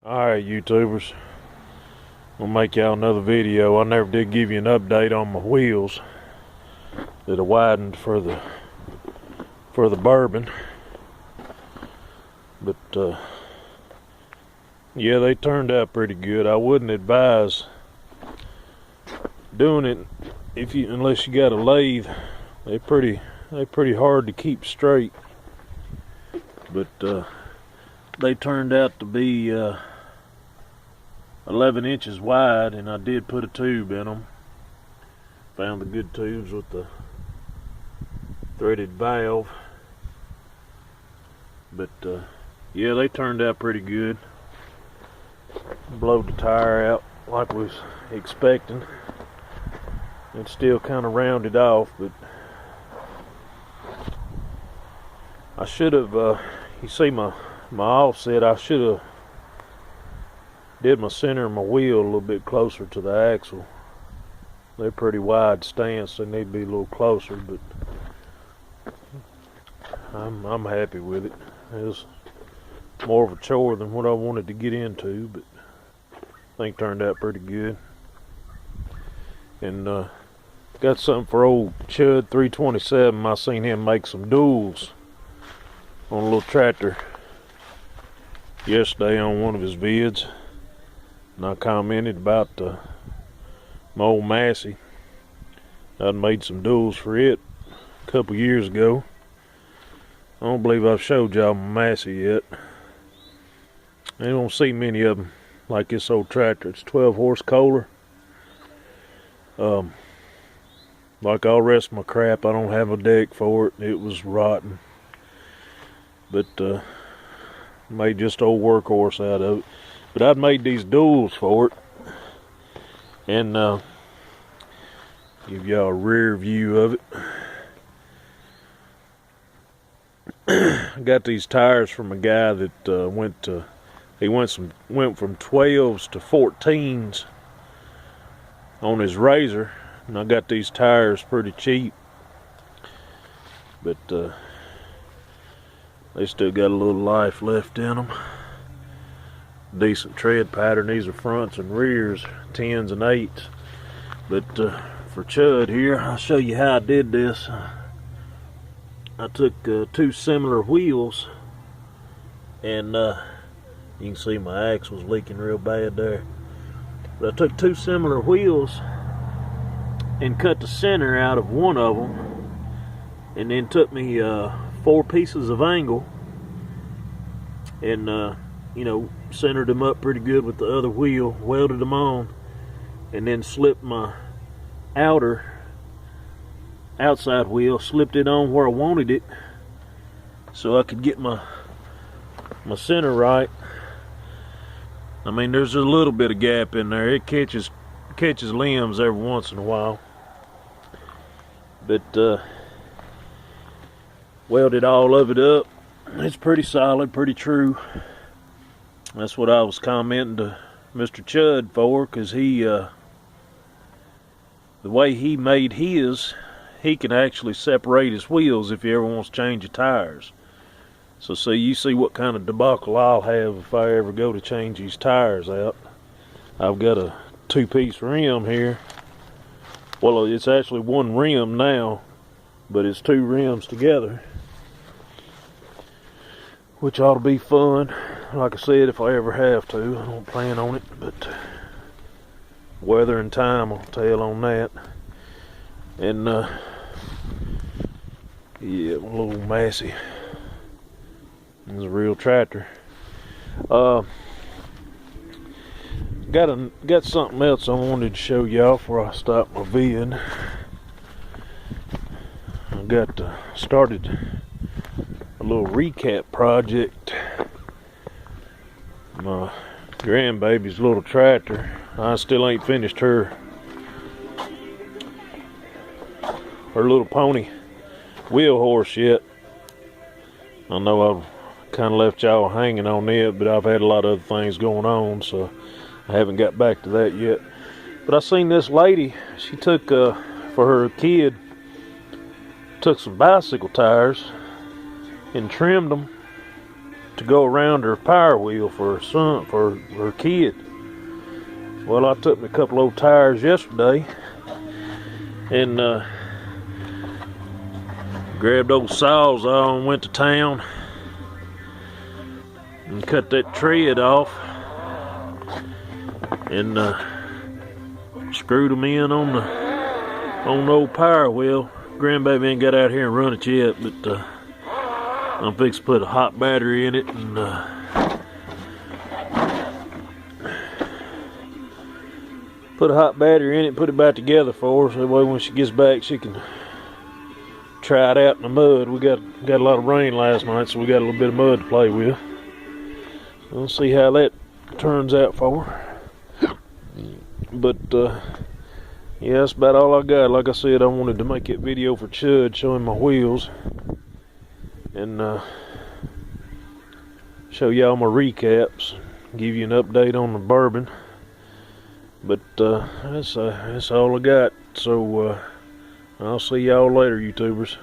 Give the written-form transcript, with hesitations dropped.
Alright, YouTubers, I'm gonna make y'all another video. I never did give you an update on my wheels that are widened for the bourbon, but yeah, they turned out pretty good. I wouldn't advise doing it unless you got a lathe. They're pretty hard to keep straight, but they turned out to be 11 inches wide, and I did put a tube in them. Found the good tubes with the threaded valve, but yeah, they turned out pretty good. Blowed the tire out like we was expecting. It's still kind of rounded off, but I should have, you see my offset, I should have did my center of my wheel a little bit closer to the axle. They're pretty wide stance, they need to be a little closer, but I'm happy with it. It was more of a chore than what I wanted to get into, but I think it turned out pretty good. And got something for old Chud 327. I seen him make some duels on a little tractor yesterday on one of his vids, and I commented about my old Massey. I'd made some duels for it a couple years ago. I don't believe I've showed y'all my Massey yet. You don't see many of them like this old tractor. It's 12 horse Kohler. Like all the rest of my crap, I don't have a deck for it. It was rotten, but made just old workhorse out of it. But I'd made these duels for it, and give y'all a rear view of it. I got these tires from a guy that went from 12s to 14s on his Razor, and I got these tires pretty cheap, but they still got a little life left in them. Decent tread pattern. These are fronts and rears, 10s and 8s. But for Chud here, I'll show you how I did this. I took two similar wheels, and you can see my axle's leaking real bad there. But I took two similar wheels and cut the center out of one of them, and then took me 4 pieces of angle and you know, centered them up pretty good with the other wheel, welded them on, and then slipped my outside wheel, slipped it on where I wanted it so I could get my center right. I mean, there's a little bit of gap in there. It catches limbs every once in a while, but welded all of it up. It's pretty solid, pretty true. That's what I was commenting to Mr. Chud for, because he, the way he made his, he can actually separate his wheels if he ever wants to change the tires. So see, you see what kind of debacle I'll have if I ever go to change these tires out. I've got a 2-piece rim here. Well, it's actually one rim now, but it's 2 rims together, which ought to be fun. Like I said, if I ever have to. I don't plan on it, but weather and time will tell on that. And yeah, my little Massey is a real tractor. Got something else I wanted to show y'all before I stop my vid. I got started a little recap project. My grandbaby's little tractor. I still ain't finished her little pony wheel horse yet. I know I've kind of left y'all hanging on it, but I've had a lot of other things going on, so I haven't got back to that yet. But I seen this lady, she took for her kid, took some bicycle tires and trimmed them to go around her power wheel for her son, for her kid. Well, I took me a couple old tires yesterday and grabbed old Sawzall and went to town and cut that tread off and screwed them in on the old power wheel. Grandbaby ain't got out here and run it yet, but I'm fixing to put a hot battery in it and put a hot battery in it, put it back together for her, so that way when she gets back she can try it out in the mud. We got a lot of rain last night, so we got a little bit of mud to play with. We'll see how that turns out for her. But yeah, that's about all I got. Like I said, I wanted to make that video for Chud showing my wheels and show y'all my recaps, give you an update on the bourbon. But that's all I got. So I'll see y'all later, YouTubers.